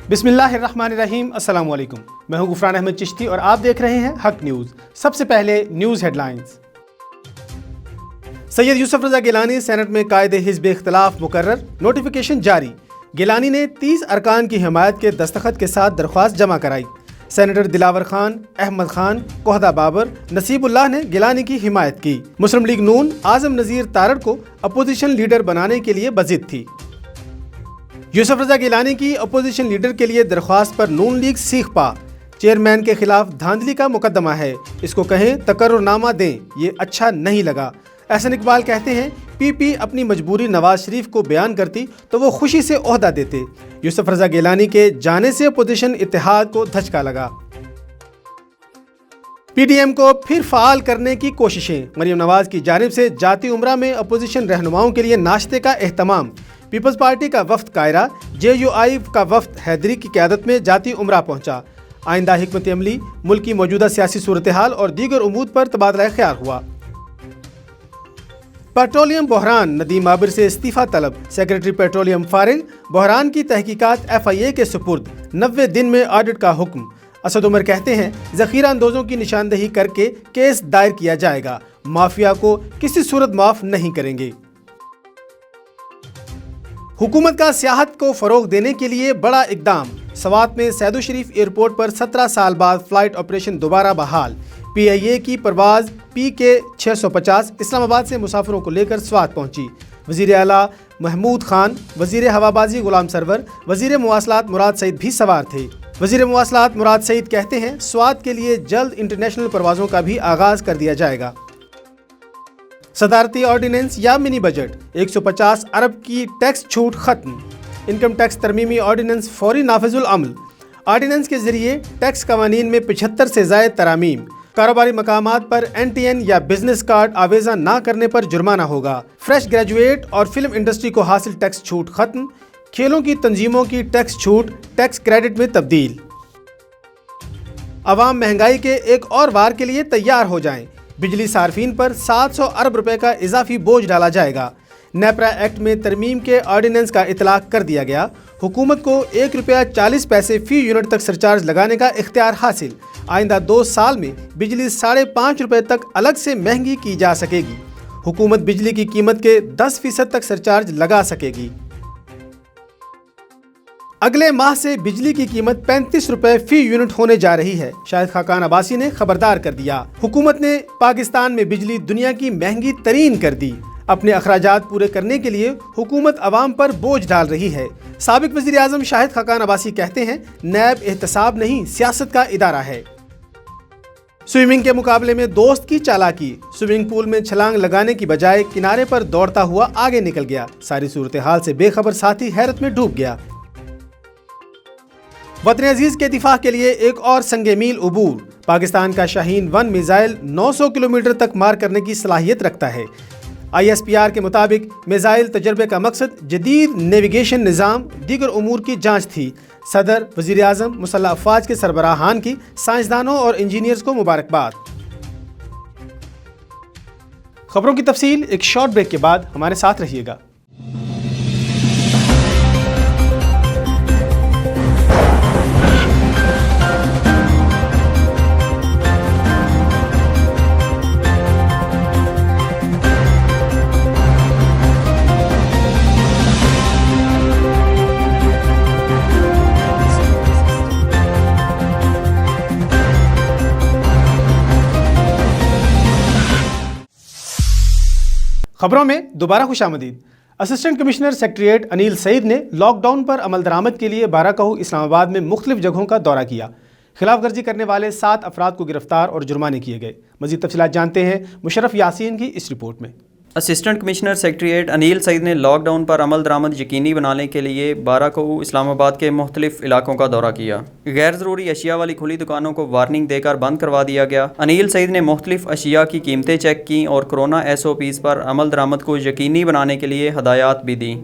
बिस्मिल्लाहिर्रहमानिर्रहीम, अस्सलाम वालेकुम। मैं हूं गुफरान अहमद चिश्ती और आप देख रहे हैं हक न्यूज़। सबसे पहले न्यूज़ हेडलाइंस। सैयद यूसुफ रज़ा गिलानी सेनेट में कायदे हिज़्ब इख्तिलाफ मुकर्रर, नोटिफिकेशन जारी। गिलानी ने 30 अरकान की हिमायत के दस्तखत के साथ दरख्वास्त जमा कराई। सेनेटर दिलावर खान, अहमद खान, कोहदा बाबर, नसीबुल्लाह ने गिलानी की हिमायत की। मुस्लिम लीग नून आज़म नज़ीर तारड़ को अपोजिशन लीडर बनाने के लिए बज़िद थी। यूसुफ रज़ा गिलानी की अपोजिशन लीडर के लिए दरख्वास्त पर नून लीग सीख पा। चेयरमैन के खिलाफ धांधली का मुकदमा है, इसको कहें तकर्रुरनामा दें, ये अच्छा नहीं लगा। एहसन इकबाल कहते हैं पीपी अपनी मजबूरी नवाज शरीफ को बयान करती तो वो खुशी से ओहदा देते। यूसुफ रज़ा गिलानी के जाने से अपोजिशन इत्तेहाद को धचका लगा। पीडीएम को फिर फ़ाल करने की कोशिशें, मरीम नवाज की जानिब से जाती उम्रा में अपोजिशन रहनुमाओं के लिए नाश्ते का एहतमाम। पीपल्स पार्टी का वफ्द कायरा, JUI का वफ्द हैदरी की क़यादत में जाती उम्रा पहुंचा। आइंदा हिकमत अमली, मुल्क की मौजूदा सियासी सूरत हाल और दीगर उमूर पर तबादला ख्याल हुआ। पेट्रोलियम बहरान, नदीम आबिर से इस्तीफ़ा तलब, सेक्रेटरी पेट्रोलियम फारिग। बहरान की तहकीकात FIA के सुपुर्द, 90 दिन में ऑडिट का हुक्म। असद उमर कहते हैं ज़ख़ीरा अंदोज़ों की निशानदही करके केस दायर किया जाएगा, माफिया को किसी सूरत माफ़ नहीं करेंगे। हुकूमत का सियाहत को फ़रोग़ देने के लिए बड़ा इक़दाम। सवात में सैदो शरीफ एयरपोर्ट पर 17 साल बाद फ़्लाइट ऑपरेशन दोबारा बहाल। PIA की परवाज़ PK 650 इस्लामाबाद से मुसाफिरों को लेकर स्वात पहुंची। वज़ीर आला महमूद खान, वज़ीर हवाबाजी गुलाम सरवर, वज़ीर मवासलात मुराद सईद भी सवार थे। वज़ीर मवासलात मुराद सईद कहते हैं स्वात के लिए जल्द इंटरनेशनल परवाज़ों का भी आगाज़ कर दिया जाएगा। सदारती ऑर्डिनेंस या मिनी बजट, 150 अरब की टैक्स छूट खत्म। इनकम टैक्स तरमीमी ऑर्डिनेंस फौरी नाफिजुल अमल। ऑर्डिनेंस के जरिए टैक्स कवानीन में 75 से ज़ायद तरामीम। कारोबारी मकामात पर NTN या बिजनेस कार्ड आवेज़ा ना करने पर जुर्माना होगा। फ्रेश ग्रेजुएट और फिल्म इंडस्ट्री को हासिल टैक्स छूट खत्म। खेलों की तंजीमों की टैक्स छूट टैक्स क्रेडिट में तब्दील। अवाम महंगाई के एक और वार के लिए तैयार हो जाएं। बिजली सार्फिन पर 700 अरब रुपए का इजाफी बोझ डाला जाएगा। नेपरा एक्ट में तरमीम के ऑर्डिनेंस का इतलाक कर दिया गया। हुकूमत को ₹1.40 फ़ी यूनिट तक सरचार्ज लगाने का इख्तियार हासिल। आइंदा 2 साल में बिजली ₹5.5 तक अलग से महंगी की जा सकेगी। हुकूमत बिजली की कीमत के 10% तक सरचार्ज लगा सकेगी। अगले माह से बिजली की कीमत ₹35 फ़ी यूनिट होने जा रही है। शाहिद खाकान अब्बासी ने खबरदार कर दिया। हुकूमत ने पाकिस्तान में बिजली दुनिया की महंगी तरीन कर दी। अपने अखराजात पूरे करने के लिए हुकूमत अवाम पर बोझ डाल रही है। साबिक वज़ीर आज़म शाहिद खाकान अब्बासी कहते हैं नैब एहतसाब नहीं सियासत का इदारा है। स्विमिंग के मुकाबले में दोस्त की चालाकी, स्विमिंग पूल में छलांग लगाने की बजाय किनारे पर दौड़ता हुआ आगे निकल गया। सारी सूरत हाल से बेखबर साथी हैरत में डूब गया। वतन अजीज के दिफा के लिए एक और संगे मील उबूर। पाकिस्तान का शाहीन 1 मिसाइल 900 किलोमीटर तक मार करने की सलाहियत रखता है। ISPR के मुताबिक मिसाइल तजर्बे का मकसद जदीद नेविगेशन निज़ाम दीगर उमूर की जांच थी। सदर, वज़ीर आज़म, मुसल्लह अफ़वाज के सरबराहान की साइंसदानों और इंजीनियर्स को मुबारकबाद। खबरों की तफसील एक शॉर्ट ब्रेक के बाद हमारे साथ रहिएगा। खबरों में दोबारा खुशामदीद। Assistant commissioner secretariat Anil Saeed ने लॉकडाउन पर अमल दरामद के लिए बाराकहू इस्लामाबाद में मुख्तलिफ जगहों का दौरा किया। खिलाफ वर्जी करने वाले 7 अफराद को गिरफ्तार और जुर्माने किए गए। मज़ीद तफसीलात जानते हैं मुशर्रफ यासीन की इस रिपोर्ट में। Assistant commissioner secretariat Anil Saeed ने लॉकडाउन पर अमल दरामद यकीनी बनाने के लिए बाराकहू इस्लामाबाद के मुख्तलिफ इलाकों का दौरा किया। गैर ज़रूरी अशिया वाली खुली दुकानों को वार्निंग देकर बंद करवा दिया गया। अनिल सईद ने मुख्तलिफ अशिया की कीमतें चेक की और कोरोना SOPs पर अमल दरामद को यकीनी बनाने के लिए हदायत भी दी।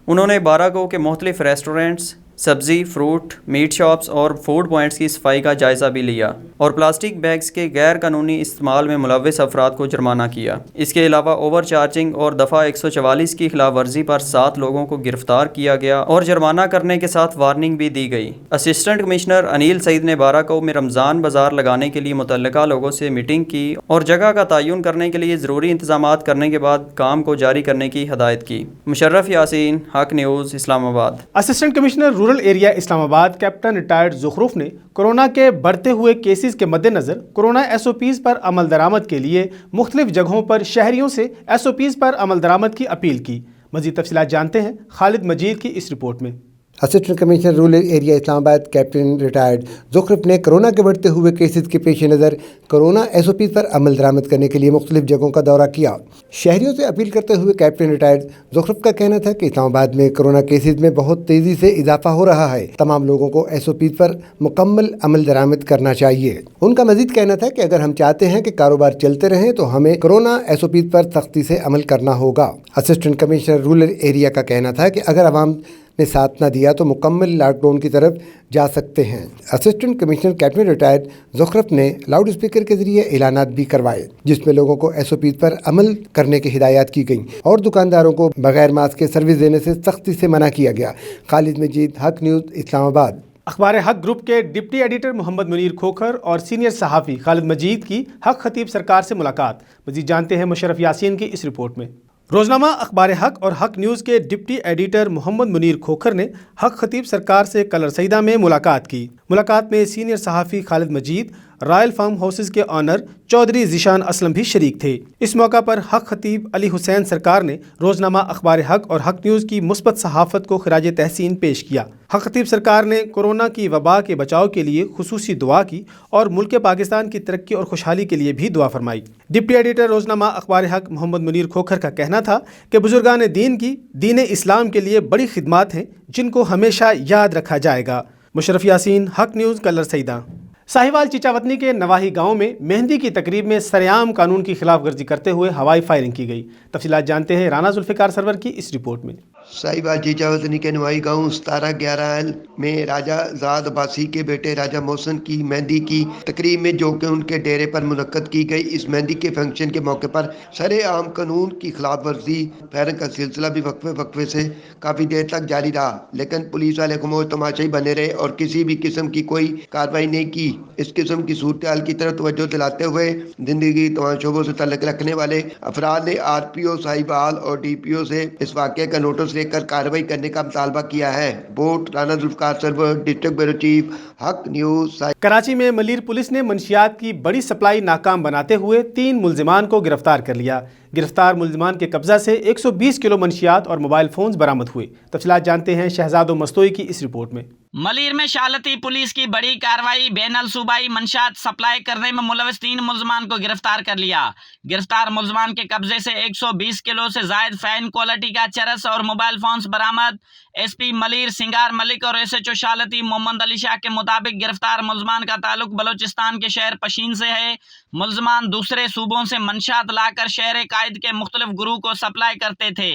उन्होंने बाराकहू के मुख्तलिफ रेस्टोरेंट्स, सब्जी, फ्रूट, मीट शॉप्स और फूड पॉइंट्स की सफाई का जायज़ा भी लिया और प्लास्टिक बैग्स के गैर कानूनी इस्तेमाल में मुलव्वस अफराद को जुर्माना किया। इसके अलावा ओवर चार्जिंग और दफ़ा 144 की खिलाफ वर्जी पर 7 लोगों को गिरफ्तार किया गया और जुर्माना करने के साथ वार्निंग भी दी गई। असिस्टेंट कमिश्नर अनिल सईद ने 12 को में रमज़ान बाजार लगाने के लिए मुतल्लिका लोगों से मीटिंग की और जगह का तयन करने के लिए ज़रूरी इंतजामात करने के बाद काम को जारी करने की हदायत की। Musharraf Yasin, Haq news, Islamabad. Assistant commissioner rural area Islamabad captain retired Zukhruf ने कोरोना के बढ़ते हुए केसेस के मद्देनज़र कोरोना SOPs पर अमल दरामद के लिए मुख्तलिफ जगहों पर शहरियों से SOPs पर अमल दरामद की अपील की। मज़ीद तफसीलात जानते हैं खालिद मजीद की इस रिपोर्ट में। Assistant commissioner rural area Islamabad captain retired Zukhruf ने कोरोना के बढ़ते हुए केसेस के पेश नज़र कोरोना SOPs पर अमल दरामद करने के लिए मुख्तलिफ जगहों का दौरा किया। शहरियों से अपील करते हुए कैप्टन रिटायर्ड ज़ुखरूफ का कहना था कि इस्लामाबाद में कोरोना केसेस में बहुत तेज़ी से इजाफा हो रहा है। तमाम लोगों को SOPs पर मुकम्मल अमल दरामद करना चाहिए। उनका मजीद कहना था कि अगर हम चाहते हैं कि कारोबार चलते रहें तो हमें कोरोना SOPs पर सख्ती से अमल करना होगा। असिस्टेंट कमिश्नर रूरल एरिया का कहना था कि अगर अवाम ने साथ न दिया तो मुकम्मल लॉकडाउन की तरफ जा सकते हैं। Assistant commissioner captain retired Zukhruf ने लाउड स्पीकर के जरिए ऐलानात भी करवाए जिसमें लोगों को SOPs पर अमल करने की हिदायत की गई और दुकानदारों को बगैर मास्क के सर्विस देने से सख्ती से मना किया गया। खालिद मजीद, हक न्यूज़, इस्लामाबाद। अखबार हक ग्रुप के डिप्टी एडिटर मोहम्मद मुनीर खोखर और सीनियर सहाफ़ी खालिद मजीद की हक खतीब सरकार से मुलाकात। मजीद जानते हैं मुशर्रफ यासीन की इस रिपोर्ट में। रोज़नामा अखबार हक और हक न्यूज़ के डिप्टी एडिटर मोहम्मद मुनीर खोखर ने हक खतीब सरकार से कल रसीदा में मुलाकात की। मुलाकात में सीनियर सहाफ़ी खालिद मजीद, रॉयल फार्म हाउसेस के ऑनर चौधरी ज़ीशान असलम भी शरीक थे। इस मौका पर हक खतीब अली हुसैन सरकार ने रोज़नामा अखबार हक और हक न्यूज़ की मुस्बत सहाफ़त को खिराज तहसीन पेश किया। हक खतीब सरकार ने कोरोना की वबा के बचाव के लिए खुसूसी दुआ की और मुल्क पाकिस्तान की तरक्की और खुशहाली के लिए भी दुआ फरमाई। डिप्टी एडिटर रोज़नामा अखबार हक मोहम्मद मुनीर खोखर का कहना था कि बुजुर्गान दीन की दीन इस्लाम के लिए बड़ी खिदमात हैं जिनको हमेशा याद रखा जाएगा। Musharraf Yasin, Haq news, colour Saeeda. साहिवाल चिचावतनी के नवाही गांव में मेहंदी की तकरीब में सरेआम कानून की खिलाफ वर्जी करते हुए हवाई फायरिंग की गई। तफसीलात जानते हैं राना जुल्फ़िकार सरवर की इस रिपोर्ट में। साहिवाल चिचावतनी के नवाही गांव 17/11 में राजा ज़ाद अब्बासी के बेटे राजा मोहसिन की मेहंदी की तकरीब में जो कि उनके डेरे पर मुनक्कद की गई। इस मेहंदी के फंक्शन के मौके पर सरेआम कानून की खिलाफ वर्जी फायरिंग का सिलसिला भी वक्फे से काफ़ी देर तक जारी रहा, लेकिन पुलिस वाले खामोश तमाशाई बने रहे और किसी भी किस्म की कोई कार्रवाई नहीं की। इस किस्म की सूरत हाल की तरफ तवज्जो दिलाते हुए जिंदगी तमाम शोबों से तल्लुक़ रखने वाले अफराद ने RPO साहिवाल और DPO से इस वाक़े का नोटिस लेकर कार्रवाई करने का मुतालबा किया है। Board Rana Zulfiqar Sarwar, district bureau chief, Haq news. Karachi में मलीर पुलिस ने मंशियात की बड़ी सप्लाई नाकाम बनाते हुए 3 मुल्जिमान को गिरफ्तार कर लिया। गिरफ्तार मुल्जिमान के कब्जा से 120 किलो मंशियात और मोबाइल फोन्स बरामद हुए। तफसीलात जानते हैं शहजादो मस्तोई की इस रिपोर्ट में। मलीर में शालती पुलिस की बड़ी कार्रवाई, बैनल सूबाई मंशियात सप्लाई करने में मुलविस 3 मुल्जिमान को गिरफ्तार कर लिया। गिरफ्तार मुल्जिमान के कब्जे से 120 किलो से जायद फाइन क्वालिटी का चरस और मोबाइल फोन्स बरामद। SP मलीर सिंगार मलिक और SHO शालती मोहम्मद अली शाह के मुताबिक गिरफ्तार मुल्जिमान का ताल्लुक बलोचिस्तान के शहर पशीन से है। मुल्जिमान दूसरे सूबों से मंशियात लाकर शहर कायद के मुख्तलिफ गुरूह को सप्लाई करते थे।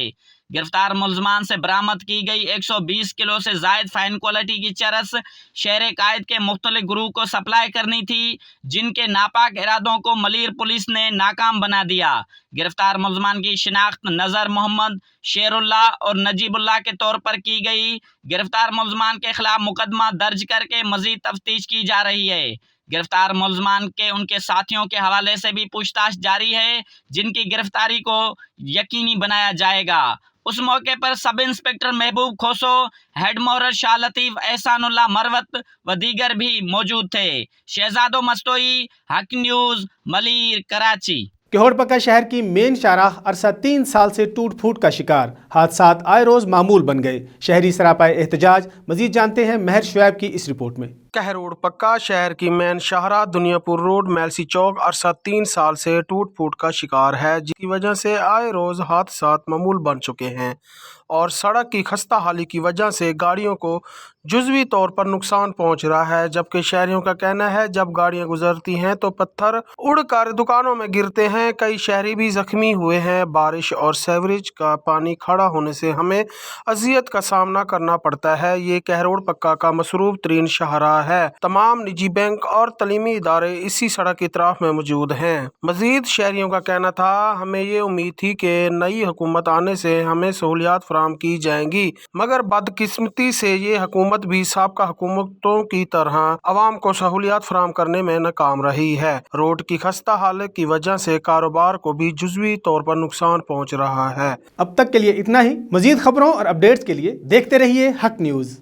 गिरफ्तार मुल्जिमान से बरामद की गई 120 किलो से जायद फाइन क्वालिटी की चरस शहर कायद के मुख्तलिफ गुरूह को सप्लाई करनी थी, जिनके नापाक इरादों को मलीर पुलिस ने नाकाम बना दिया। गिरफ्तार मुल्जिमान की शिनाख्त नज़र मोहम्मद, शेरुल्लाह और नजीबुल्लाह के तौर पर की गई। गिरफ्तार मुल्जिमान के खिलाफ मुकदमा दर्ज करके मजीद तफ्तीश की जा रही है। गिरफ्तार मुल्जिमान के उनके साथियों के हवाले से भी पूछताछ जारी है, जिनकी गिरफ्तारी को यकीनी बनाया जाएगा। उस मौके पर सब इंस्पेक्टर महबूब खोसो, हेड मोहर शाह लतीफ, एहसानुल्लाह मरवत व दीगर भी मौजूद थे। शहजादो मस्तोई, हक न्यूज़, मलीर, कराची। किहोड़ पक्का शहर की मेन शाहराह अरसा 3 साल से टूट फूट का शिकार, हादसात आए रोज मामूल बन गए। शहरी सरापाए एहतजाज। मजीद जानते हैं महर शुएब की इस रिपोर्ट में। कह रोड पक्का शहर की मेन शाहराह दुनियापुर रोड मेलसी चौक अरसा 3 साल से टूट फूट का शिकार है, जिसकी वजह से आए रोज हादसात मामूल बन चुके हैं और सड़क की खस्ता हाली की वजह से गाड़ियों को जुज़वी तौर पर नुकसान पहुंच रहा है। जबकि शहरियों का कहना है जब गाड़ियां गुजरती हैं तो पत्थर उड़कर दुकानों में गिरते हैं। कई शहरी भी जख्मी हुए हैं। बारिश और सीवरेज का पानी खड़ा होने से हमें अजियत का सामना करना पड़ता है। ये कहरोड पक्का का मसरूफ तरीन शाहराह है। तमाम निजी बैंक और तलीमी इदारे इसी सड़क की तरफ में मौजूद हैं। मजीद शहरियों का कहना था हमें ये उम्मीद थी कि नई हुकूमत आने से हमें सहूलियात फराम की जाएंगी, मगर बदकिस्मती से ये हुकूमत भी साबका हुकूमतों की तरह आवाम को सहूलियात फराम करने में नाकाम रही है। रोड की खस्ता हालत की वजह से कारोबार को भी जुज़वी तौर पर नुकसान पहुंच रहा है। अब तक के लिए इतना ही। मजीद खबरों और अपडेट्स के लिए देखते रहिए हक न्यूज़।